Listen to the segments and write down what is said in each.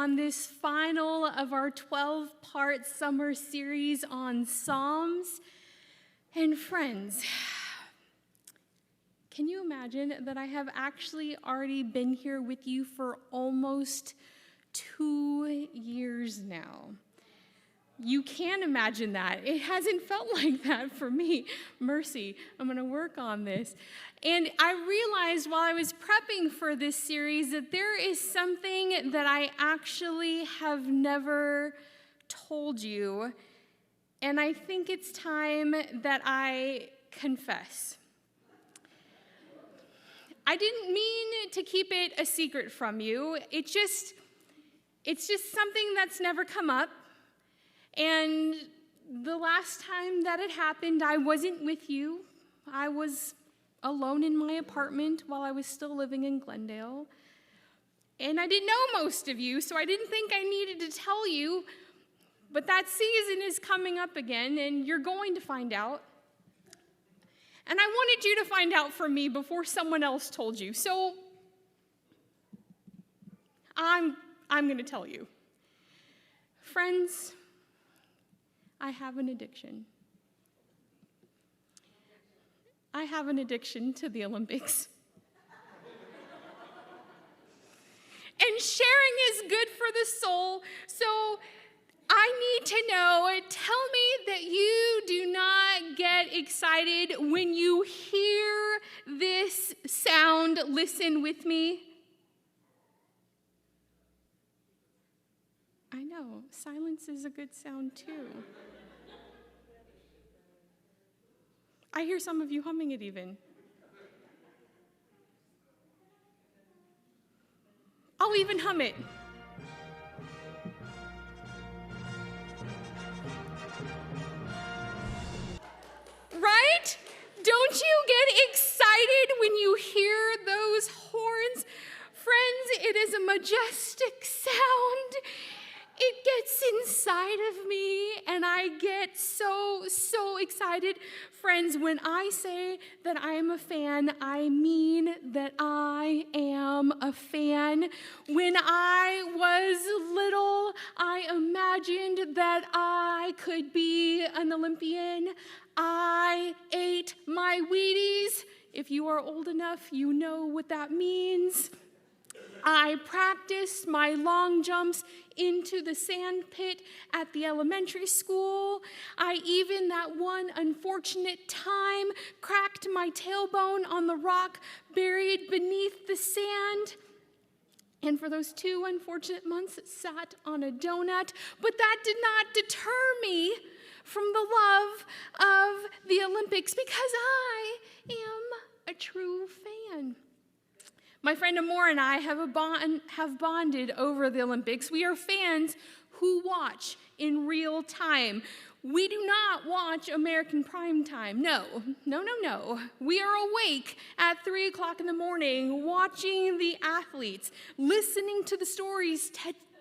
On this final of our 12-part summer series on Psalms. And friends, can you imagine that I have actually already been here with you for almost 2 years now? You can imagine that. It hasn't felt like that for me. Mercy, I'm going to work on this. And I realized while I was prepping for this series that there is something that I actually have never told you, and I think it's time that I confess. I didn't mean to keep it a secret from you. It's just something that's never come up. And the last time that it happened, I wasn't with you. I was alone in my apartment while I was still living in Glendale. And I didn't know most of you, so I didn't think I needed to tell you. But that season is coming up again, and you're going to find out. And I wanted you to find out from me before someone else told you. So I'm going to tell you. Friends, I have an addiction. I have an addiction to the Olympics. And sharing is good for the soul, so I need to know, tell me that you do not get excited when you hear this sound. Listen with me. I know, silence is a good sound too. I hear some of you humming it even. I'll even hum it. Right? Don't you get excited when you hear those horns? Friends, it is a majestic sound. It gets inside of me, and I get so excited. Friends, when I say that I am a fan, I mean that I am a fan. When I was little, I imagined that I could be an Olympian. I ate my Wheaties. If you are old enough, you know what that means. I practiced my long jumps into the sand pit at the elementary school. I even, that one unfortunate time, cracked my tailbone on the rock buried beneath the sand. And for those 2 unfortunate months, sat on a donut. But that did not deter me from the love of the Olympics, because I am a true fan. My friend Amor and I have bonded over the Olympics. We are fans who watch in real time. We do not watch American prime time. No. We are awake at 3 o'clock in the morning, watching the athletes, listening to the stories,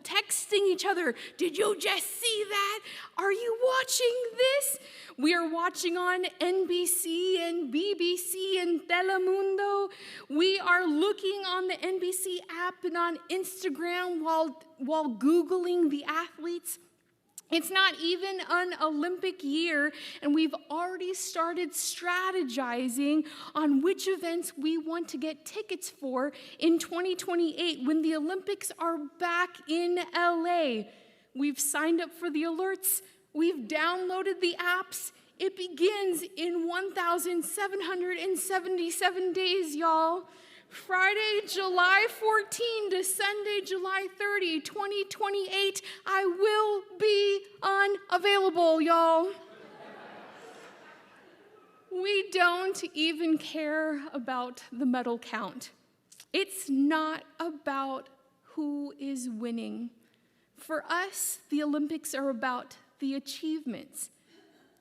texting each other. Did you just see that? Are you watching this? We are watching on NBC and BBC and Telemundo. We are looking on the NBC app and on Instagram while Googling the athletes. It's not even an Olympic year, and we've already started strategizing on which events we want to get tickets for in 2028 when the Olympics are back in LA. We've signed up for the alerts. We've downloaded the apps. It begins in 1,777 days, y'all. Friday, July 14 to Sunday, July 30, 2028, I will be unavailable, y'all. We don't even care about the medal count. It's not about who is winning. For us, the Olympics are about the achievements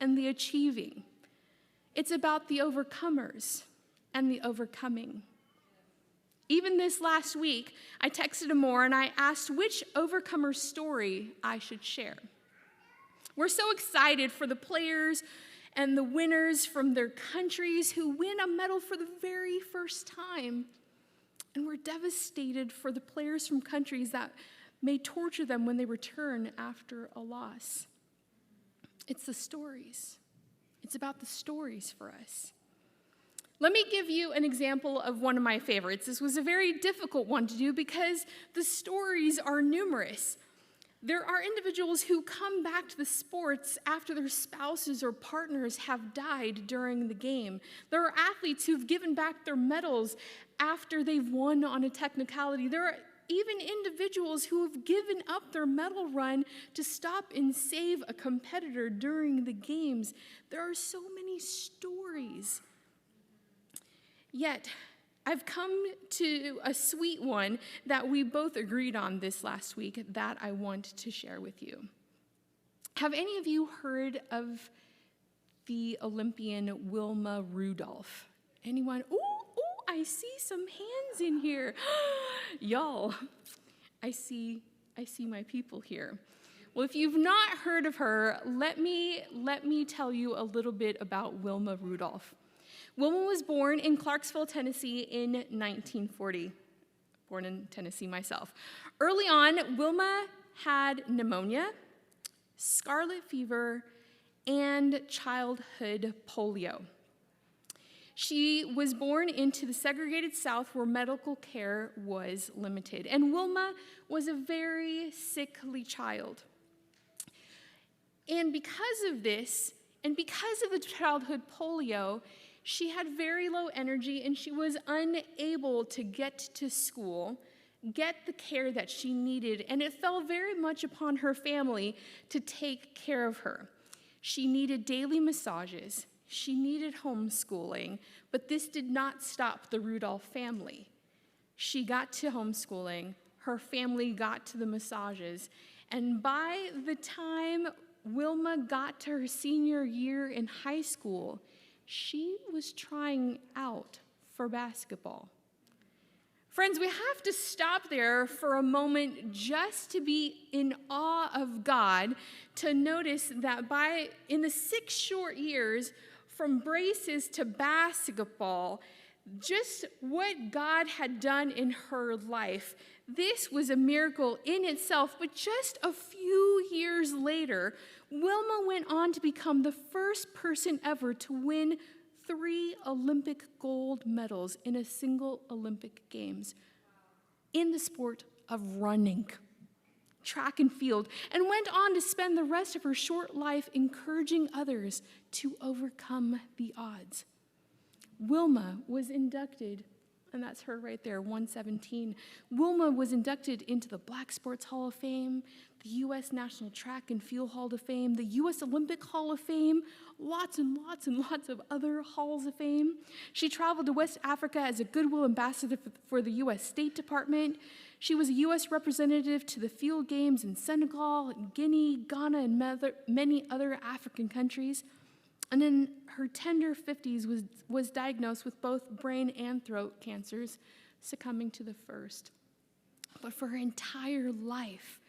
and the achieving. It's about the overcomers and the overcoming. Even this last week, I texted Amor and I asked which overcomer story I should share. We're so excited for the players and the winners from their countries who win a medal for the very first time. And we're devastated for the players from countries that may torture them when they return after a loss. It's the stories. It's about the stories for us. Let me give you an example of one of my favorites. This was a very difficult one to do because the stories are numerous. There are individuals who come back to the sports after their spouses or partners have died during the game. There are athletes who've given back their medals after they've won on a technicality. There are even individuals who have given up their medal run to stop and save a competitor during the games. There are so many stories. Yet, I've come to a sweet one that we both agreed on this last week that I want to share with you. Have any of you heard of the Olympian Wilma Rudolph? Anyone? Ooh, I see some hands in here. Y'all, I see my people here. Well, if you've not heard of her, let me tell you a little bit about Wilma Rudolph. Wilma was born in Clarksville, Tennessee in 1940. Born in Tennessee myself. Early on, Wilma had pneumonia, scarlet fever, and childhood polio. She was born into the segregated South where medical care was limited. And Wilma was a very sickly child. And because of this, and because of the childhood polio, she had very low energy and she was unable to get to school, get the care that she needed, and it fell very much upon her family to take care of her. She needed daily massages, she needed homeschooling, but this did not stop the Rudolph family. She got to homeschooling, her family got to the massages, and by the time Wilma got to her senior year in high school, she was trying out for basketball. Friends, we have to stop there for a moment just to be in awe of God, to notice that in the 6 short years, from braces to basketball, just what God had done in her life. This was a miracle in itself, but just a few years later, Wilma went on to become the first person ever to win 3 Olympic gold medals in a single Olympic Games in the sport of running, track and field, and went on to spend the rest of her short life encouraging others to overcome the odds. Wilma was inducted, and that's her right there, 117. Wilma was inducted into the Black Sports Hall of Fame, the U.S. National Track and Field Hall of Fame, the U.S. Olympic Hall of Fame, lots and lots and lots of other halls of fame. She traveled to West Africa as a goodwill ambassador for the U.S. State Department. She was a U.S. representative to the field games in Senegal, Guinea, Ghana, and many other African countries. And in her tender 50s was diagnosed with both brain and throat cancers, succumbing to the first. But for her entire life,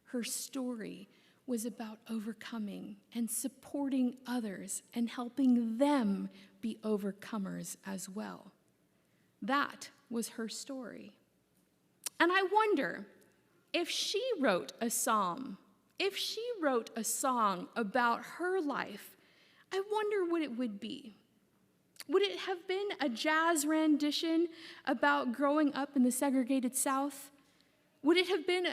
her story was about overcoming and supporting others and helping them be overcomers as well. That was her story. And I wonder if she wrote a psalm, if she wrote a song about her life, I wonder what it would be. Would it have been a jazz rendition about growing up in the segregated South? Would it have been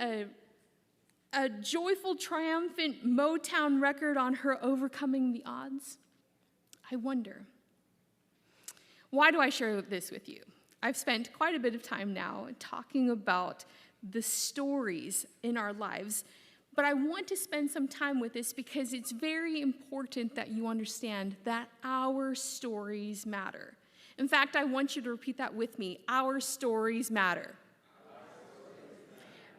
a joyful, triumphant Motown record on her overcoming the odds? I wonder. Why do I share this with you? I've spent quite a bit of time now talking about the stories in our lives, but I want to spend some time with this because it's very important that you understand that our stories matter. In fact, I want you to repeat that with me. Our stories matter.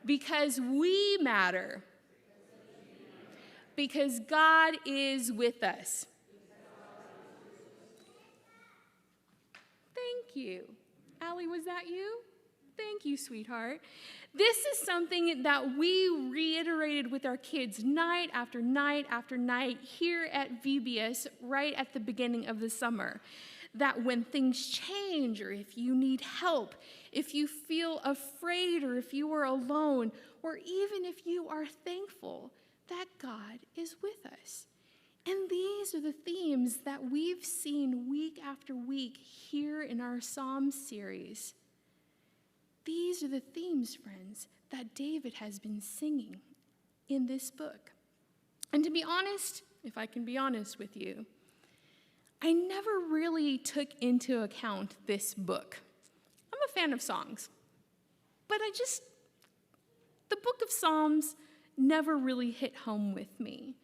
Because we matter. Because God is with us. Thank you. Allie, was that you? Thank you, sweetheart. This is something that we reiterated with our kids night after night after night here at VBS right at the beginning of the summer. That when things change, or if you need help, if you feel afraid, or if you are alone, or even if you are thankful that God is with us. And these are the themes that we've seen week after week here in our Psalm series. These are the themes, friends, that David has been singing in this book. And to be honest, if I can be honest with you, I never really took into account this book. I'm a fan of songs, but the book of Psalms never really hit home with me.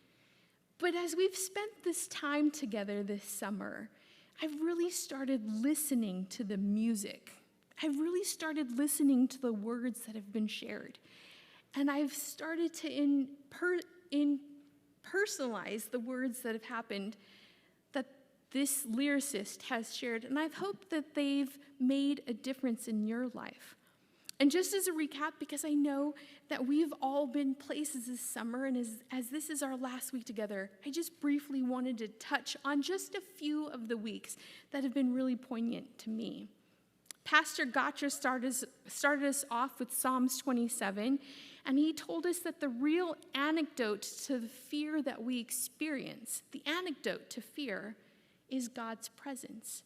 But as we've spent this time together this summer, I've really started listening to the music. I've really started listening to the words that have been shared. And I've started to personalize the words that have happened that this lyricist has shared. And I've hoped that they've made a difference in your life. And just as a recap, because I know that we've all been places this summer, and as this is our last week together, I just briefly wanted to touch on just a few of the weeks that have been really poignant to me. Pastor Gotcha started us off with Psalms 27, and he told us that the real antidote to the fear that we experience, the antidote to fear, is God's presence.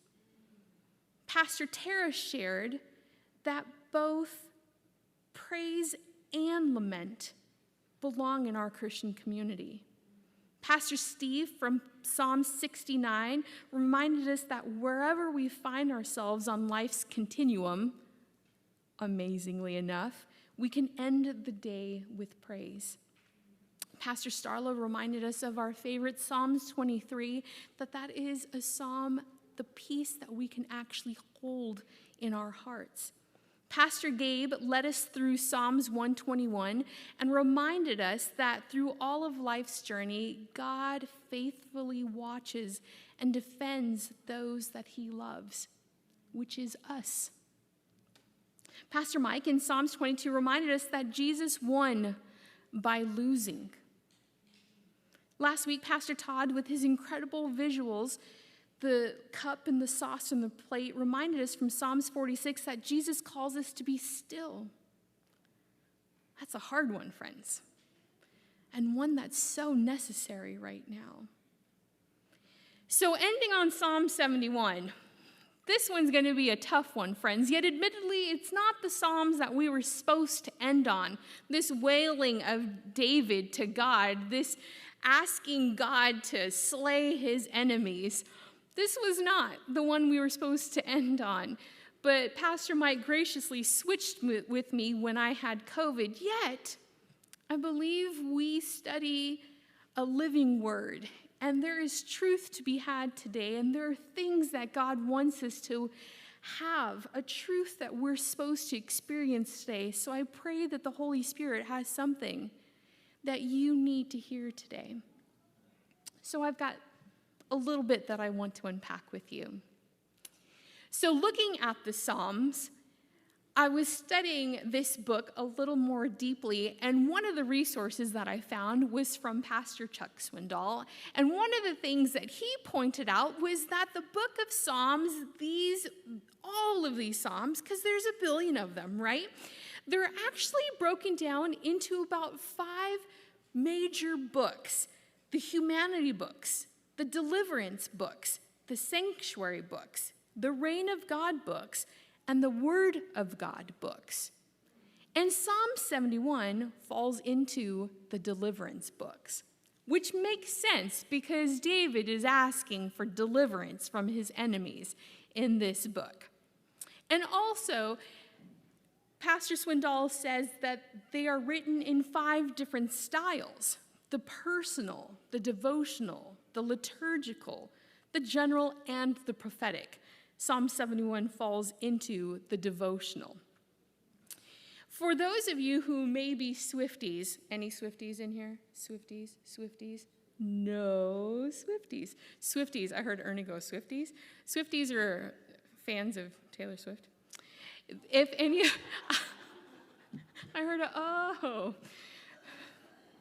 Pastor Tara shared that both praise and lament belong in our Christian community. Pastor Steve from Psalm 69 reminded us that wherever we find ourselves on life's continuum, amazingly enough, we can end the day with praise. Pastor Starla reminded us of our favorite Psalms 23, that is a psalm, the peace that we can actually hold in our hearts. Pastor Gabe led us through Psalms 121 and reminded us that through all of life's journey, God faithfully watches and defends those that he loves, which is us. Pastor Mike in Psalms 22 reminded us that Jesus won by losing. Last week, Pastor Todd, with his incredible visuals, the cup and the sauce and the plate, reminded us from Psalms 46 that Jesus calls us to be still. That's a hard one, friends, and one that's so necessary right now. So ending on Psalm 71, this one's going to be a tough one, friends, yet admittedly, it's not the Psalms that we were supposed to end on. This wailing of David to God, this asking God to slay his enemies. This was not the one we were supposed to end on, but Pastor Mike graciously switched with me when I had COVID. Yet, I believe we study a living word, and there is truth to be had today, and there are things that God wants us to have, a truth that we're supposed to experience today. So I pray that the Holy Spirit has something that you need to hear today. So I've got a little bit that I want to unpack with you. So looking at the Psalms, I was studying this book a little more deeply, and one of the resources that I found was from Pastor Chuck Swindoll. And one of the things that he pointed out was that the book of Psalms, all of these Psalms, because there's a billion of them, right? They're actually broken down into about 5 major books: the humanity books, the deliverance books, the sanctuary books, the reign of God books, and the word of God books. And Psalm 71 falls into the deliverance books, which makes sense because David is asking for deliverance from his enemies in this book. And also, Pastor Swindoll says that they are written in 5 different styles: the personal, the devotional, the liturgical, the general, and the prophetic. Psalm 71 falls into the devotional. For those of you who may be Swifties, any Swifties in here? Swifties? No Swifties. Swifties, I heard Ernie go Swifties. Swifties are fans of Taylor Swift. If any, I heard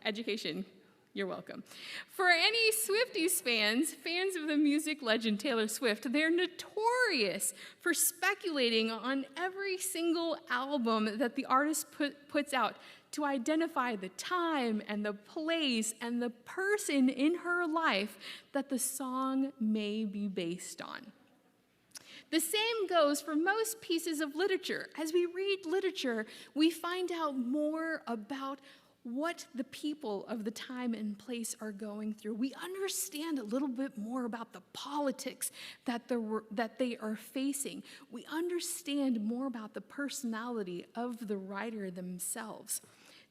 education. You're welcome. For any Swifties fans of the music legend Taylor Swift, they're notorious for speculating on every single album that the artist puts out to identify the time and the place and the person in her life that the song may be based on. The same goes for most pieces of literature. As we read literature, we find out more about what the people of the time and place are going through. We understand a little bit more about the politics that they are facing. We understand more about the personality of the writer themselves.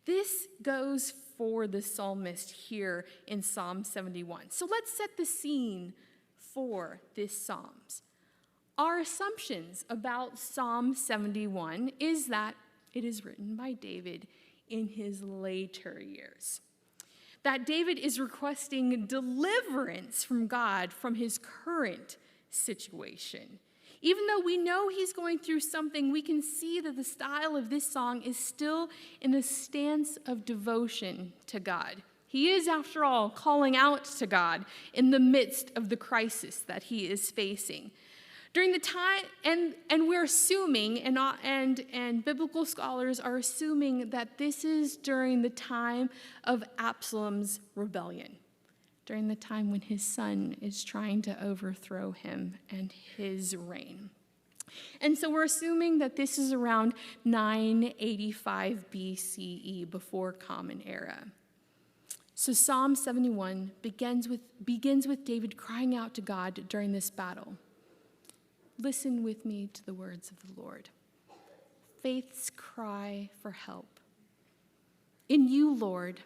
This goes for the psalmist here in Psalm 71. So let's set the scene for this Psalms. Our assumptions about Psalm 71 is that it is written by David in his later years. That David is requesting deliverance from God from his current situation. Even though we know he's going through something, we can see that the style of this song is still in a stance of devotion to God. He is, after all, calling out to God in the midst of the crisis that he is facing. During the time, and we're assuming, and biblical scholars are assuming that this is during the time of Absalom's rebellion, during the time when his son is trying to overthrow him and his reign. And so we're assuming that this is around 985 BCE, before Common Era. So Psalm 71 begins with David crying out to God during this battle. Listen with me to the words of the Lord. Faith's cry for help. In you, Lord,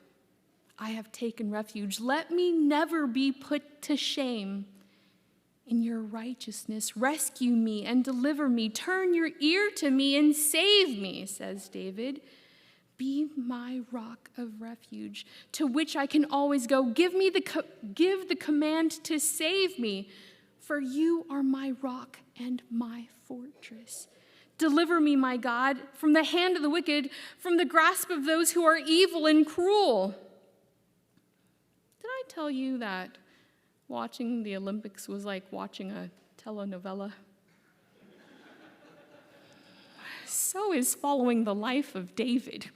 I have taken refuge. Let me never be put to shame. In your righteousness, rescue me and deliver me. Turn your ear to me and save me, says David. Be my rock of refuge, to which I can always go. Give the command to save me, for you are my rock and my fortress. Deliver me, my God, from the hand of the wicked, from the grasp of those who are evil and cruel. Did I tell you that watching the Olympics was like watching a telenovela? So is following the life of David.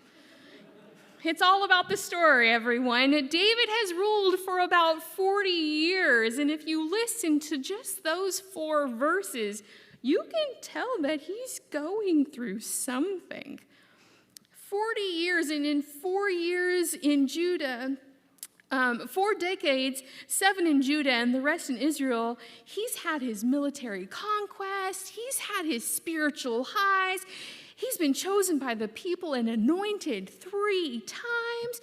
It's all about the story, everyone. David has ruled for about 40 years, and if you listen to just those 4 verses, you can tell that he's going through something. 40 years, and in 4 years in Judah, 4 decades, 7 in Judah and the rest in Israel, he's had his military conquest, he's had his spiritual highs, he's been chosen by the people and anointed 3 times.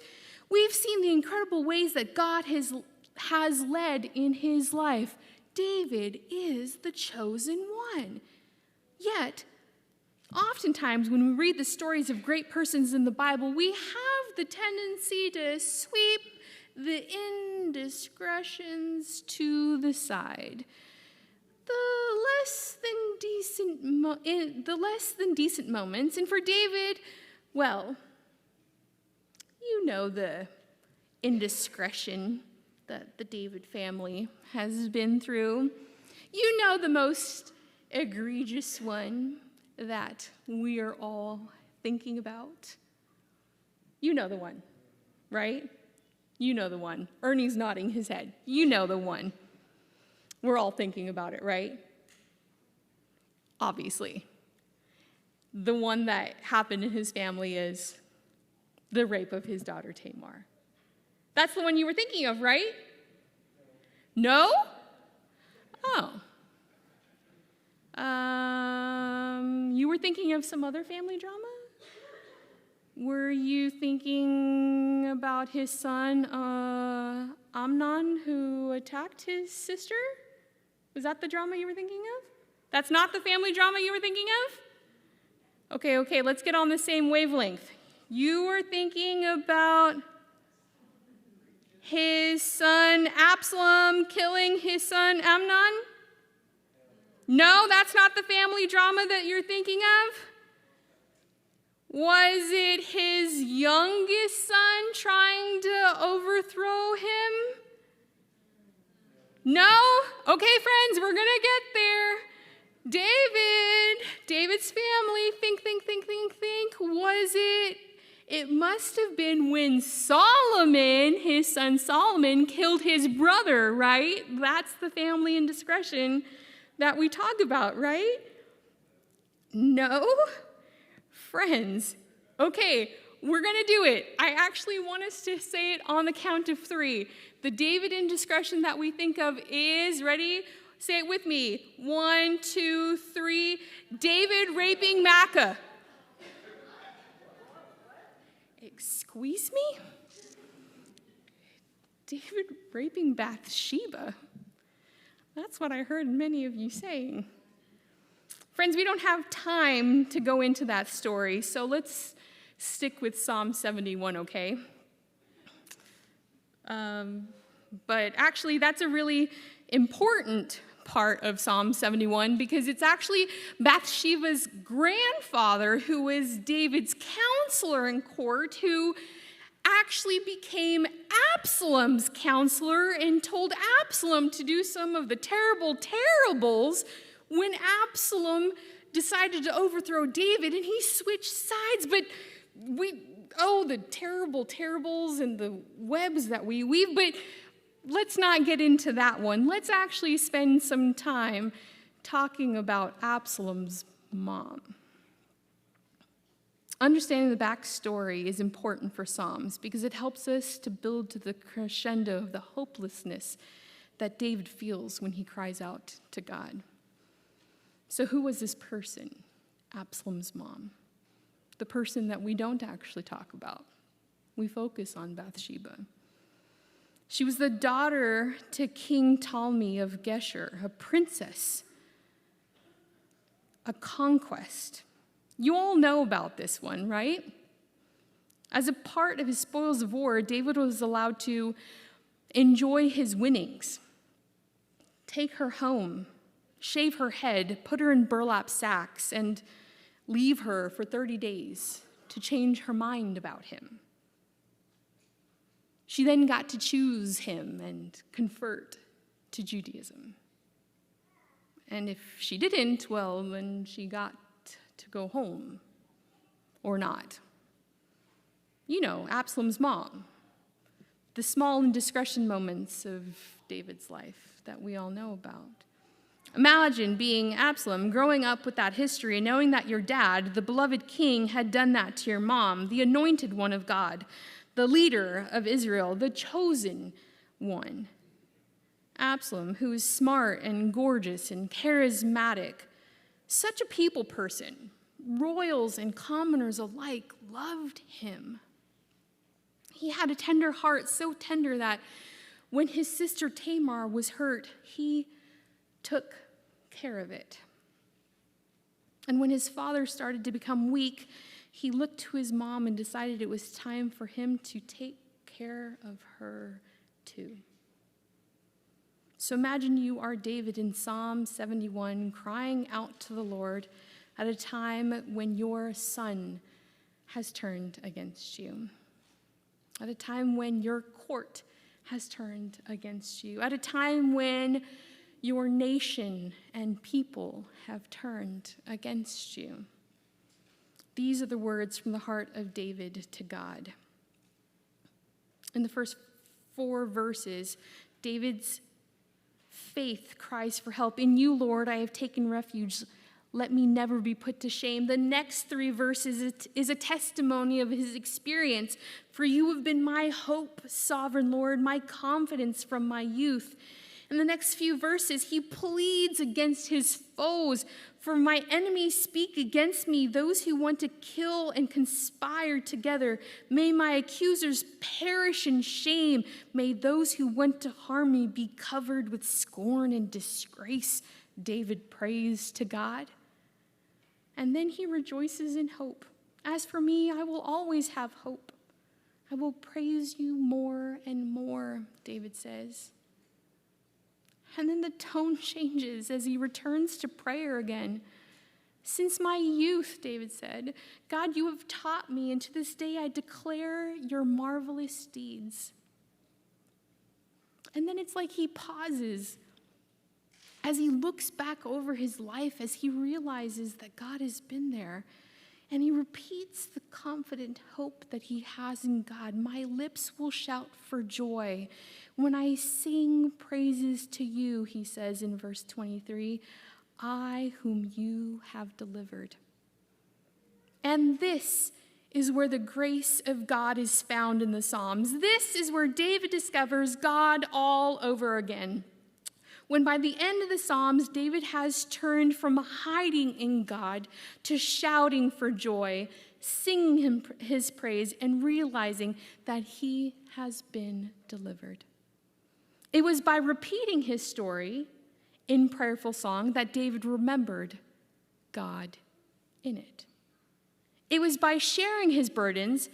We've seen the incredible ways that God has led in his life. David is the chosen one. Yet, oftentimes when we read the stories of great persons in the Bible, we have the tendency to sweep the indiscretions to the side. The less than decent moments. And for David, well, you know the indiscretion that the David family has been through. You know the most egregious one that we are all thinking about. You know the one, right? You know the one. Ernie's nodding his head. You know the one. We're all thinking about it, right? Obviously. The one that happened in his family is the rape of his daughter Tamar. That's the one you were thinking of, right? No? Oh. You were thinking of some other family drama? Were you thinking about his son, Amnon, who attacked his sister? Was that the drama you were thinking of? That's not the family drama you were thinking of? Okay, let's get on the same wavelength. You were thinking about his son Absalom killing his son Amnon? No, that's not the family drama that you're thinking of? Was it his youngest son trying to overthrow him? No? Okay, friends, we're going to get there. David's family, think. Was it It must have been when Solomon, his son Solomon, killed his brother, right? That's the family indiscretion that we talk about, right? No? Friends, okay, we're going to do it. I actually want us to say it on the count of 3. The David indiscretion that we think of is, ready? Say it with me. 1, 2, 3. David raping Makkah. Excuse me? David raping Bathsheba. That's what I heard many of you saying. Friends, we don't have time to go into that story, so let's stick with Psalm 71, okay? But actually, that's a really important part of Psalm 71 because it's actually Bathsheba's grandfather, who was David's counselor in court, who actually became Absalom's counselor and told Absalom to do some of the terrible terribles when Absalom decided to overthrow David, and he switched sides. But the terrible terribles and the webs that we weave, but let's not get into that one. Let's actually spend some time talking about Absalom's mom. Understanding the backstory is important for Psalms because it helps us to build to the crescendo of the hopelessness that David feels when he cries out to God. So who was this person? Absalom's mom. The person that we don't actually talk about. We focus on Bathsheba. She was the daughter to King Ptolemy of Geshur, a princess, a conquest. You all know about this one, right? As a part of his spoils of war, David was allowed to enjoy his winnings, take her home, shave her head, put her in burlap sacks, and leave her for 30 days to change her mind about him. She then got to choose him and convert to Judaism. And if she didn't, well, then she got to go home or not. You know, Absalom's mom. The small indiscretion moments of David's life that we all know about. Imagine being Absalom, growing up with that history and knowing that your dad, the beloved king, had done that to your mom, the anointed one of God, the leader of Israel, the chosen one. Absalom, who is smart and gorgeous and charismatic, such a people person. Royals and commoners alike loved him. He had a tender heart, so tender that when his sister Tamar was hurt, he took care of it. And when his father started to become weak, he looked to his mom and decided it was time for him to take care of her too. So imagine you are David in Psalm 71, crying out to the Lord at a time when your son has turned against you, at a time when your court has turned against you, at a time when your nation and people have turned against you. These are the words from the heart of David to God. In the first 4 verses, David's faith cries for help. In you, Lord, I have taken refuge. Let me never be put to shame. The next 3 verses is a testimony of his experience. For you have been my hope, sovereign Lord, my confidence from my youth. In the next few verses, he pleads against his foes. For my enemies speak against me, those who want to kill and conspire together. May my accusers perish in shame. May those who want to harm me be covered with scorn and disgrace. David prays to God. And then he rejoices in hope. As for me, I will always have hope. I will praise you more and more, David says. And then the tone changes as he returns to prayer again. Since my youth, David said, God, you have taught me, and to this day I declare your marvelous deeds. And then it's like he pauses as he looks back over his life, as he realizes that God has been there. And he repeats the confident hope that he has in God. My lips will shout for joy when I sing praises to you, he says in verse 23, I whom you have delivered. And this is where the grace of God is found in the Psalms. This is where David discovers God all over again. When by the end of the Psalms, David has turned from hiding in God to shouting for joy, singing his praise, and realizing that he has been delivered. It was by repeating his story in prayerful song that David remembered God in it. It was by sharing his burdens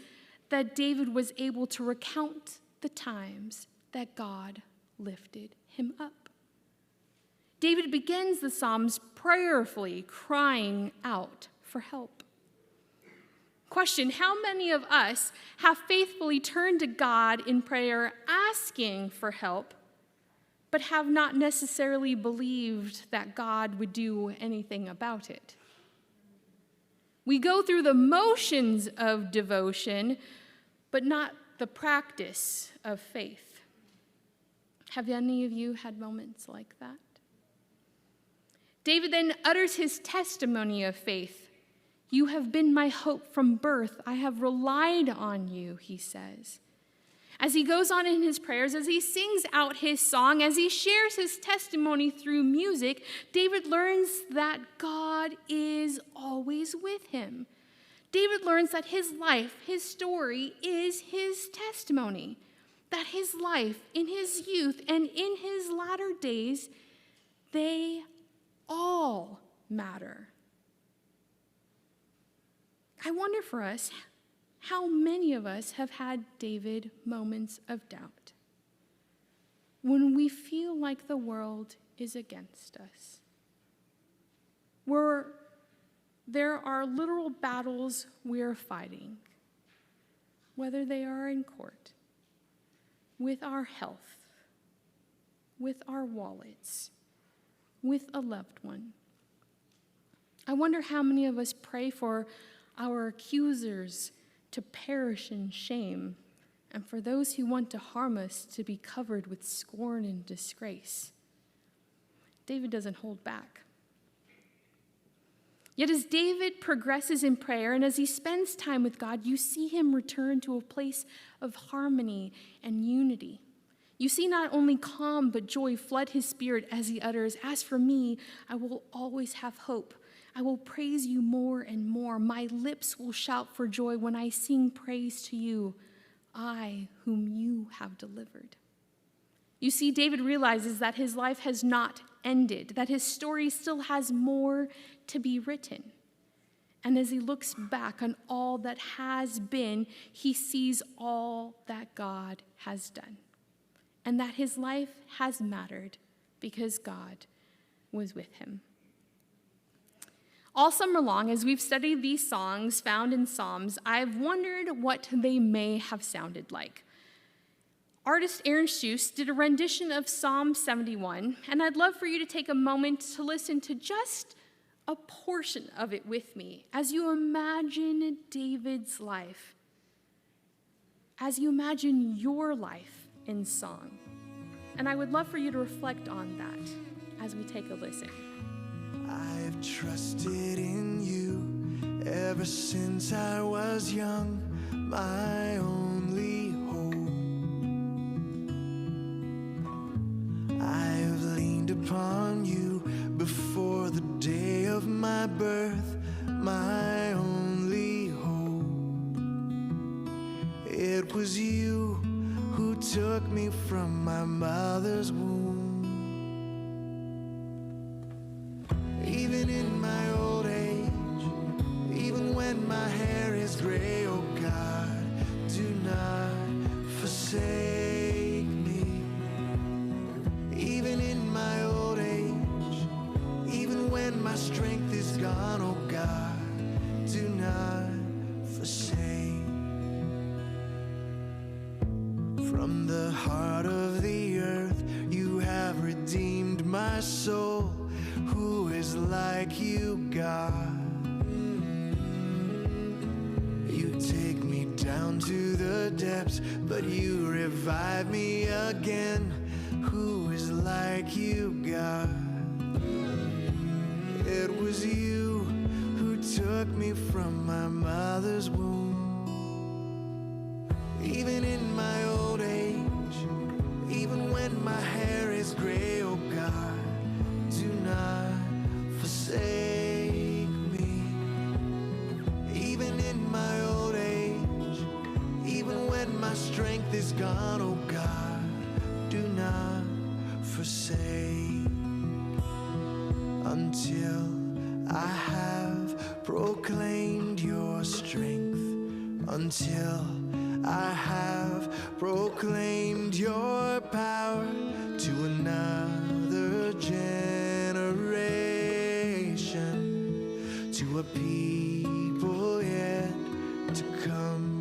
that David was able to recount the times that God lifted him up. David begins the Psalms prayerfully crying out for help. Question, how many of us have faithfully turned to God in prayer asking for help, but have not necessarily believed that God would do anything about it? We go through the motions of devotion, but not the practice of faith. Have any of you had moments like that? David then utters his testimony of faith. You have been my hope from birth. I have relied on you, he says. As he goes on in his prayers, as he sings out his song, as he shares his testimony through music, David learns that God is always with him. David learns that his life, his story, is his testimony. That his life in his youth and in his latter days, they all matter. I wonder for us, how many of us have had David moments of doubt when we feel like the world is against us, where there are literal battles we're fighting, whether they are in court, with our health, with our wallets, with a loved one. I wonder how many of us pray for our accusers to perish in shame, and for those who want to harm us to be covered with scorn and disgrace. David doesn't hold back. Yet as David progresses in prayer and as he spends time with God, you see him return to a place of harmony and unity. You see not only calm, but joy flood his spirit as he utters, as for me, I will always have hope. I will praise you more and more. My lips will shout for joy when I sing praise to you, I whom you have delivered. You see, David realizes that his life has not ended, that his story still has more to be written. And as he looks back on all that has been, he sees all that God has done, and that his life has mattered because God was with him. All summer long, as we've studied these songs found in Psalms, I've wondered what they may have sounded like. Artist Aaron Schuss did a rendition of Psalm 71, and I'd love for you to take a moment to listen to just a portion of it with me as you imagine David's life, as you imagine your life in song. And I would love for you to reflect on that as we take a listen. I've trusted in you ever since I was young, my only hope. I've leaned upon you before the day of my birth, my only hope. It was you who took me from my mother's womb. Even in my old age, even when my hair is gray, oh God, do not forsake me. Even in my old age, even when my strength is gone, oh God, do not forsake. From the heart of the earth, you have redeemed my soul. Who is like you, God? down to the depths, but you revive me again. Who is like you, God? It was you who took me from my mother's womb. Even in my old age, even when my hair is gray, oh God, do not forsake me. Even in my old age, even when my strength is gone, oh God, do not forsake. Until I have proclaimed your strength, until I have proclaimed your power to another generation, to a people yet to come.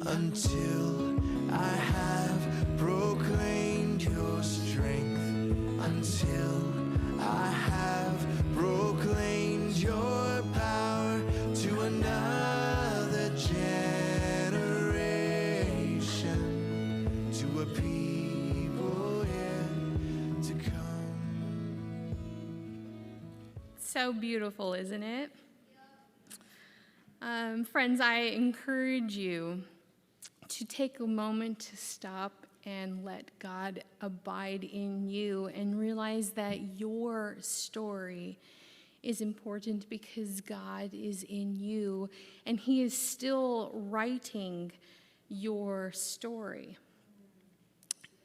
Until I have proclaimed your strength, until I have proclaimed your power to another generation, to a people yet to come. So beautiful, isn't it? Friends, I encourage you to take a moment to stop and let God abide in you and realize that your story is important because God is in you and He is still writing your story.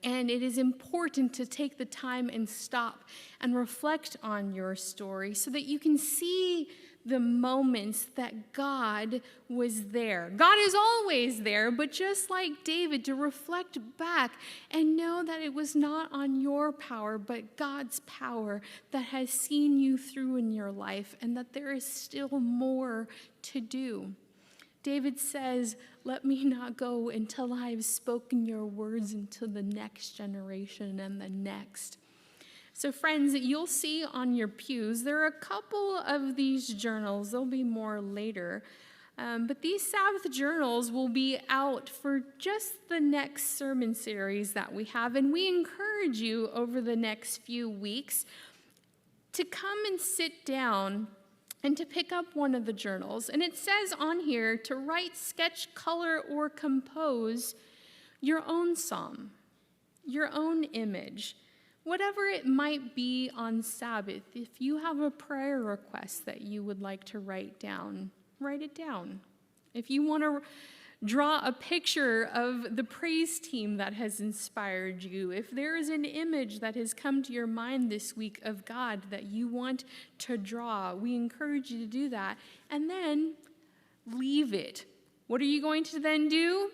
And it is important to take the time and stop and reflect on your story so that you can see the moments that God was there. God is always there, but just like David, to reflect back and know that it was not on your power, but God's power that has seen you through in your life, and that there is still more to do. David says, "Let me not go until I have spoken your words into the next generation and the next." So friends, you'll see on your pews, there are a couple of these journals. There'll be more later. But these Sabbath journals will be out for just the next sermon series that we have. And we encourage you over the next few weeks to come and sit down and to pick up one of the journals. And it says on here to write, sketch, color, or compose your own psalm, your own image. Whatever it might be on Sabbath, if you have a prayer request that you would like to write down, write it down. If you want to draw a picture of the praise team that has inspired you, if there is an image that has come to your mind this week of God that you want to draw, we encourage you to do that. And then leave it. What are you going to then do?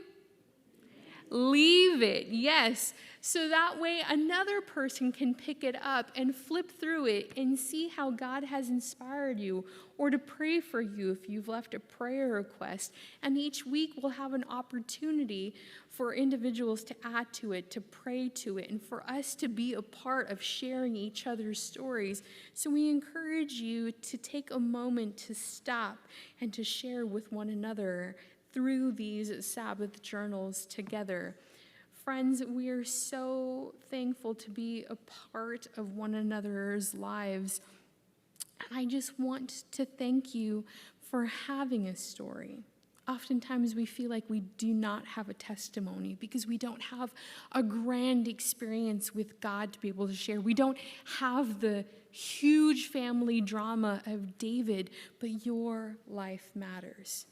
Leave it, yes. So that way another person can pick it up and flip through it and see how God has inspired you, or to pray for you if you've left a prayer request. And each week we'll have an opportunity for individuals to add to it, to pray to it, and for us to be a part of sharing each other's stories. So we encourage you to take a moment to stop and to share with one another through these Sabbath journals together. Friends, we are so thankful to be a part of one another's lives. And I just want to thank you for having a story. Oftentimes we feel like we do not have a testimony because we don't have a grand experience with God to be able to share. We don't have the huge family drama of David, but your life matters.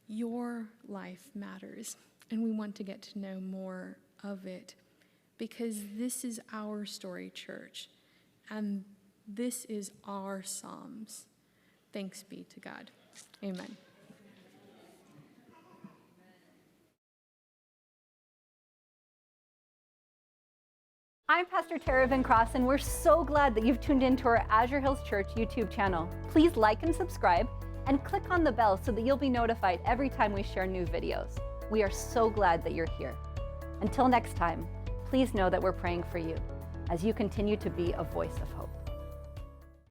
Your life matters, and we want to get to know more of it because this is our story, church, and this is our Psalms. Thanks be to God. Amen. I'm Pastor Tara Van Cross, and we're so glad that you've tuned into our Azure Hills Church YouTube channel. Please like and subscribe, and click on the bell so that you'll be notified every time we share new videos. We are so glad that you're here. Until next time, please know that we're praying for you as you continue to be a voice of hope.